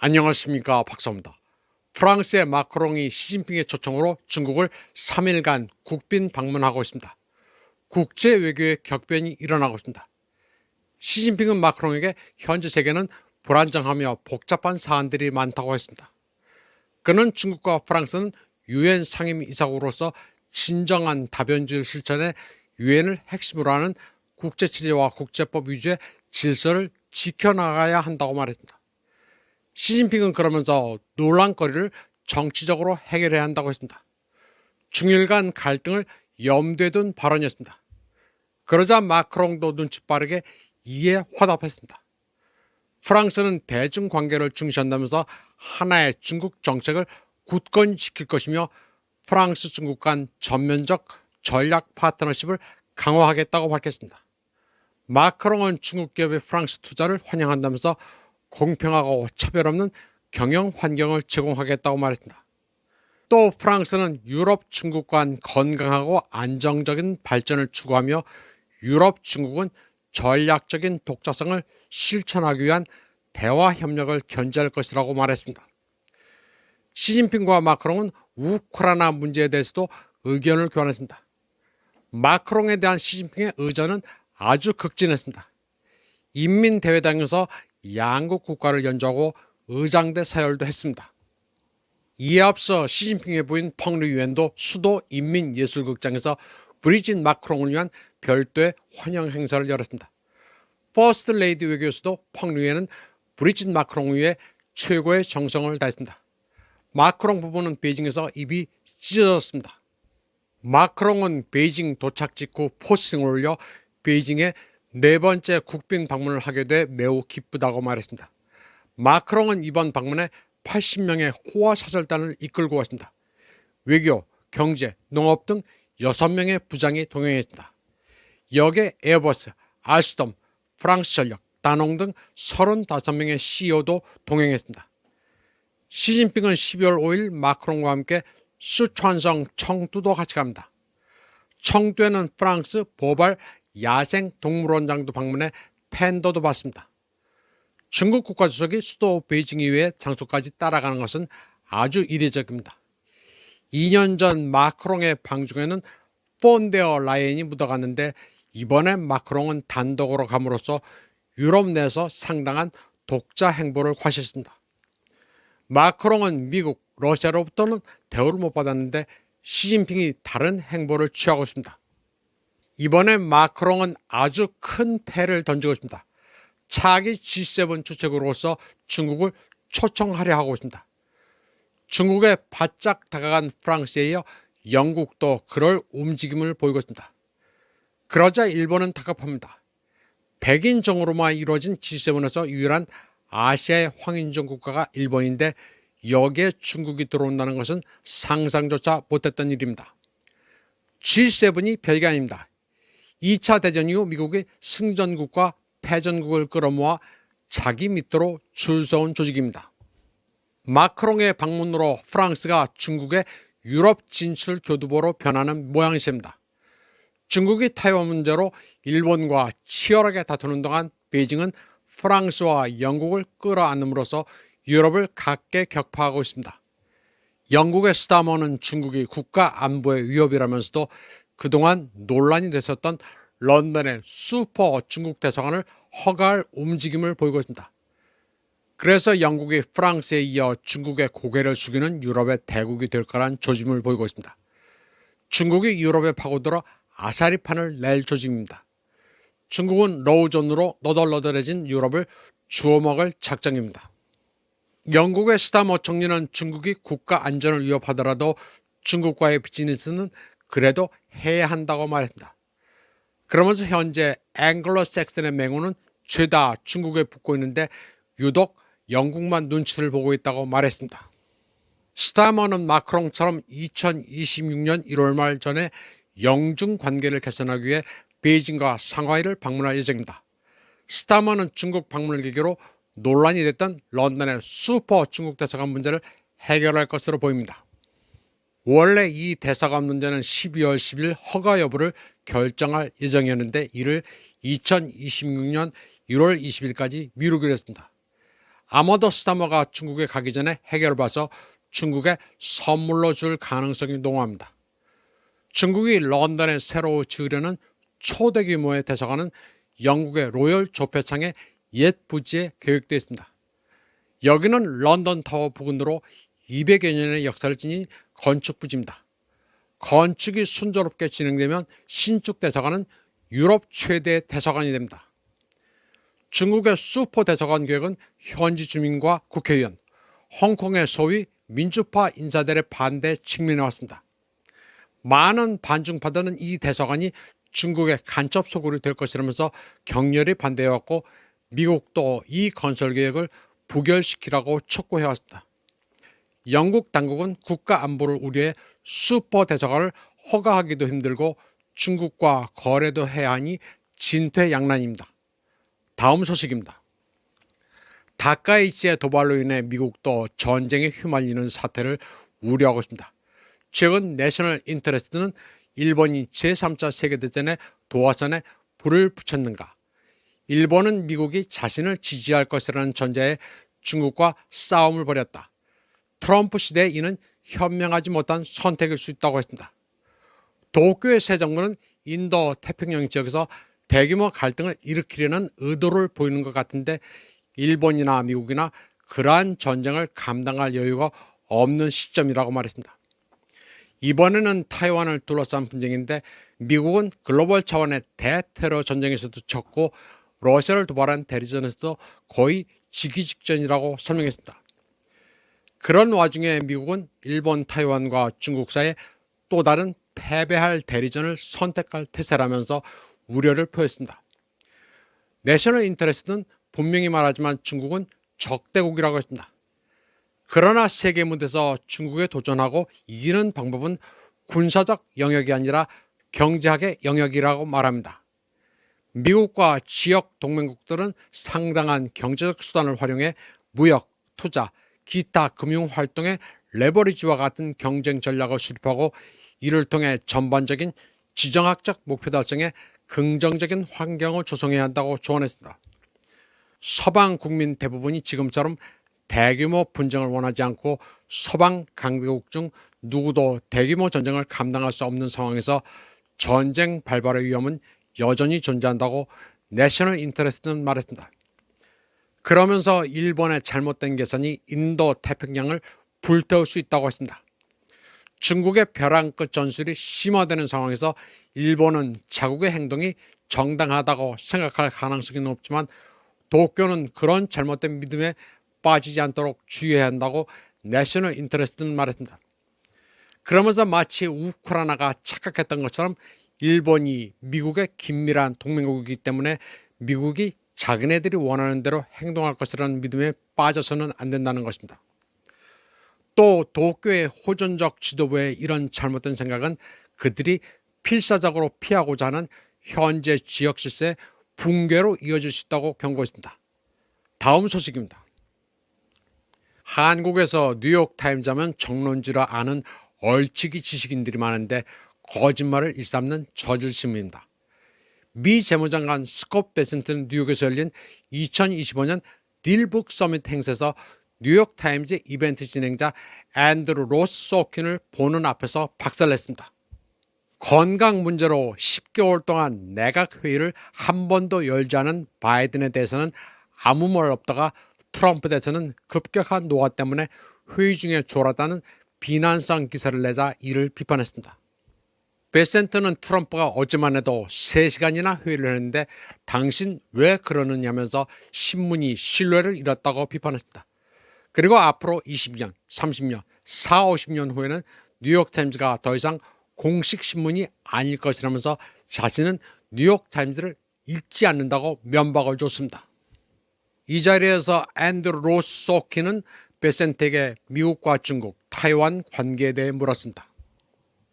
안녕하십니까, 박사입니다. 프랑스의 마크롱이 시진핑의 초청으로 중국을 3일간 국빈 방문하고 있습니다. 국제 외교의 격변이 일어나고 있습니다. 시진핑은 마크롱에게 현재 세계는 불안정하며 복잡한 사안들이 많다고 했습니다. 그는 중국과 프랑스는 유엔 상임이사국으로서 진정한 다변주의 실천에 유엔을 핵심으로 하는 국제체제와 국제법 위주의 질서를 지켜나가야 한다고 말했습니다. 시진핑은 그러면서 논란거리를 정치적으로 해결해야 한다고 했습니다. 중일 간 갈등을 염두에 둔 발언이었습니다. 그러자 마크롱도 눈치 빠르게 이에 화답했습니다. 프랑스는 대중관계를 중시한다면서 하나의 중국 정책을 굳건히 지킬 것이며 프랑스 중국 간 전면적 전략 파트너십을 강화하겠다고 밝혔습니다. 마크롱은 중국 기업의 프랑스 투자를 환영한다면서 공평하고 차별 없는 경영 환경을 제공하겠다고 말했습니다. 또 프랑스는 유럽 중국 간 건강하고 안정적인 발전을 추구하며 유럽 중국은 전략적인 독자성을 실천하기 위한 대화 협력을 견지할 것이라고 말했습니다. 시진핑과 마크롱은 우크라이나 문제에 대해서도 의견을 교환했습니다. 마크롱에 대한 시진핑의 의전은 아주 극진했습니다. 인민대회당에서 양국 국가를 연주하고 의장대 사열도 했습니다. 이에 앞서 시진핑의 부인 펑르위엔도 수도 인민예술극장에서 브리짓 마크롱을 위한 별도의 환영 행사를 열었습니다. 퍼스트 레이디 외교수도 펑르위엔은 브리짓 마크롱을 위해 최고의 정성을 다했습니다. 마크롱 부부는 베이징에서 입이 찢어졌습니다. 마크롱은 베이징 도착 직후 포스팅을 올려 베이징에 4번째 국빈 방문을 하게 돼 매우 기쁘다고 말했습니다. 마크롱은 이번 방문에 80명의 호화 사절단을 이끌고 왔습니다. 외교, 경제, 농업 등 6명의 부장이 동행했습니다. 역에 에어버스, 알스톰, 프랑스전력, 다농 등 35명의 CEO도 동행했습니다. 시진핑은 12월 5일 마크롱과 함께 수촨성 청두도 같이 갑니다. 청두에는 프랑스 보발 야생동물원장도 방문해 팬더도 봤습니다. 중국 국가주석이 수도 베이징 이외의 장소까지 따라가는 것은 아주 이례적입니다. 2년 전 마크롱의 방중에는 폰데어 라이엔이 묻어갔는데 이번에 마크롱은 단독으로 감으로써 유럽 내에서 상당한 독자 행보를 과시했습니다. 마크롱은 미국, 러시아로부터는 대우를 못 받았는데 시진핑이 다른 행보를 취하고 있습니다. 이번에 마크롱은 아주 큰 패를 던지고 있습니다. 차기 G7 주책으로서 중국을 초청하려 하고 있습니다. 중국에 바짝 다가간 프랑스에 이어 영국도 그럴 움직임을 보이고 있습니다. 그러자 일본은 다급합니다. 백인 정으로만 이루어진 G7에서 유일한 아시아의 황인종 국가가 일본인데 여기에 중국이 들어온다는 것은 상상조차 못했던 일입니다. G7이 별게 아닙니다. 2차 대전 이후 미국이 승전국과 패전국을 끌어모아 자기 밑으로 줄 서온 조직입니다. 마크롱의 방문으로 프랑스가 중국의 유럽 진출 교두보로 변하는 모양새입니다. 중국이 타이완 문제로 일본과 치열하게 다투는 동안 베이징은 프랑스와 영국을 끌어안음으로써 유럽을 각계 격파하고 있습니다. 영국의 스타머는 중국이 국가 안보의 위협이라면서도 그동안 논란이 됐었던 런던의 슈퍼 중국 대사관을 허가할 움직임을 보이고 있습니다. 그래서 영국이 프랑스에 이어 중국의 고개를 숙이는 유럽의 대국이 될 거란 조짐을 보이고 있습니다. 중국이 유럽에 파고들어 아사리판을 낼 조짐입니다. 중국은 로우존으로 너덜너덜해진 유럽을 주워먹을 작정입니다. 영국의 스타머 총리는 중국이 국가 안전을 위협하더라도 중국과의 비즈니스는 그래도 해야 한다고 말했습니다. 그러면서 현재 앵글로색슨의 맹우는 죄다 중국에 붙고 있는데 유독 영국만 눈치를 보고 있다고 말했습니다. 스타머는 마크롱처럼 2026년 1월 말 전에 영중 관계를 개선하기 위해 베이징과 상하이를 방문할 예정입니다. 스타머는 중국 방문을 계기로 논란이 됐던 런던의 슈퍼 중국 대사관 문제를 해결할 것으로 보입니다. 원래 이 대사관 문제는 12월 10일 허가 여부를 결정할 예정이었는데 이를 2026년 1월 20일까지 미루기로 했습니다. 아마도 스타머가 중국에 가기 전에 해결을 봐서 중국에 선물로 줄 가능성이 농후합니다. 중국이 런던에 새로 지으려는 초대 규모의 대사관은 영국의 로열 조폐창의 옛 부지에 계획되어 있습니다. 여기는 런던 타워 부근으로 200여 년의 역사를 지닌 건축 부지입니다. 건축이 순조롭게 진행되면 신축 대사관은 유럽 최대 대사관이 됩니다. 중국의 슈퍼 대사관 계획은 현지 주민과 국회의원, 홍콩의 소위 민주파 인사들의 반대에 직면해 왔습니다. 많은 반중파들은 이 대사관이 중국의 간첩 소굴이 될 것이라면서 격렬히 반대해왔고, 미국도 이 건설 계획을 부결시키라고 촉구해왔습니다. 영국 당국은 국가 안보를 우려해 슈퍼 대사관을 허가하기도 힘들고 중국과 거래도 해야 하니 진퇴양난입니다. 다음 소식입니다. 다카이치의 도발로 인해 미국도 전쟁에 휘말리는 사태를 우려하고 있습니다. 최근 내셔널 인터레스트는 일본이 제3차 세계대전의 도화선에 불을 붙였는가, 일본은 미국이 자신을 지지할 것이라는 전제에 중국과 싸움을 벌였다, 트럼프 시대에 이는 현명하지 못한 선택일 수 있다고 했습니다. 도쿄의 새 정부는 인도 태평양 지역에서 대규모 갈등을 일으키려는 의도를 보이는 것 같은데, 일본이나 미국이나 그러한 전쟁을 감당할 여유가 없는 시점이라고 말했습니다. 이번에는 타이완을 둘러싼 분쟁인데, 미국은 글로벌 차원의 대테러 전쟁에서도 졌고 러시아를 도발한 대리전에서도 거의 지기 직전이라고 설명했습니다. 그런 와중에 미국은 일본, 타이완과 중국 사이에 또 다른 패배할 대리전을 선택할 태세라면서 우려를 표했습니다. 내셔널 인터레스트는 분명히 말하지만 중국은 적대국이라고 했습니다. 그러나 세계 무대에서 중국에 도전하고 이기는 방법은 군사적 영역이 아니라 경제학의 영역이라고 말합니다. 미국과 지역 동맹국들은 상당한 경제적 수단을 활용해 무역, 투자, 기타 금융활동의 레버리지와 같은 경쟁 전략을 수립하고 이를 통해 전반적인 지정학적 목표 달성에 긍정적인 환경을 조성해야 한다고 조언했습니다. 서방 국민 대부분이 지금처럼 대규모 분쟁을 원하지 않고 서방 강대국 중 누구도 대규모 전쟁을 감당할 수 없는 상황에서 전쟁 발발의 위험은 여전히 존재한다고 내셔널 인터레스트는 말했습니다. 그러면서 일본의 잘못된 계산이 인도 태평양을 불태울 수 있다고 했습니다. 중국의 벼랑 끝 전술이 심화되는 상황에서 일본은 자국의 행동이 정당하다고 생각할 가능성이 높지만 도쿄는 그런 잘못된 믿음에 빠지지 않도록 주의해야 한다고 내셔널 인터레스트는 말했습니다. 그러면서 마치 우크라이나가 착각했던 것처럼 일본이 미국의 긴밀한 동맹국이기 때문에 미국이 자기네들이 원하는 대로 행동할 것이라는 믿음에 빠져서는 안 된다는 것입니다. 또 도쿄의 호전적 지도부의 이런 잘못된 생각은 그들이 필사적으로 피하고자 하는 현재 지역 질서의 붕괴로 이어질 수 있다고 경고했습니다. 다음 소식입니다. 한국에서 뉴욕타임즈 하면 정론지라 아는 얼치기 지식인들이 많은데 거짓말을 일삼는 저질신문입니다. 미 재무장관 스콧 베센트는 뉴욕에서 열린 2025년 딜북 서밋 행사에서 뉴욕타임즈 이벤트 진행자 앤드루 로스 소킨을 보는 앞에서 박살냈습니다. 건강 문제로 10개월 동안 내각 회의를 한 번도 열지 않은 바이든에 대해서는 아무 말 없다가 트럼프 대선은 급격한 노화 때문에 회의 중에 졸았다는 비난성 기사를 내자 이를 비판했습니다. 베센트는 트럼프가 어제만 해도 3시간이나 회의를 했는데 당신 왜 그러느냐면서 신문이 신뢰를 잃었다고 비판했습니다. 그리고 앞으로 20년, 30년, 40~50년 후에는 뉴욕타임즈가 더 이상 공식 신문이 아닐 것이라면서 자신은 뉴욕타임즈를 읽지 않는다고 면박을 줬습니다. 이 자리에서 앤드루 로스 소키는 베센트에게 미국과 중국, 타이완 관계에 대해 물었습니다.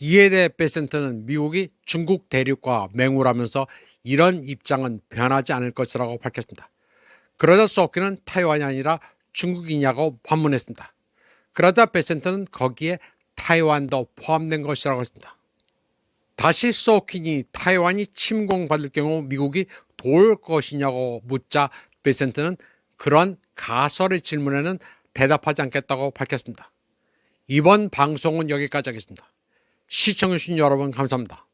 이에 대해 베센트는 미국이 중국 대륙과 맹우라면서 이런 입장은 변하지 않을 것이라고 밝혔습니다. 그러자 소키는 타이완이 아니라 중국이냐고 반문했습니다. 그러자 베센트는 거기에 타이완도 포함된 것이라고 했습니다. 다시 소킨이 타이완이 침공받을 경우 미국이 도울 것이냐고 묻자 베센트는 그런 가설의 질문에는 대답하지 않겠다고 밝혔습니다. 이번 방송은 여기까지 하겠습니다. 시청해주신 여러분 감사합니다.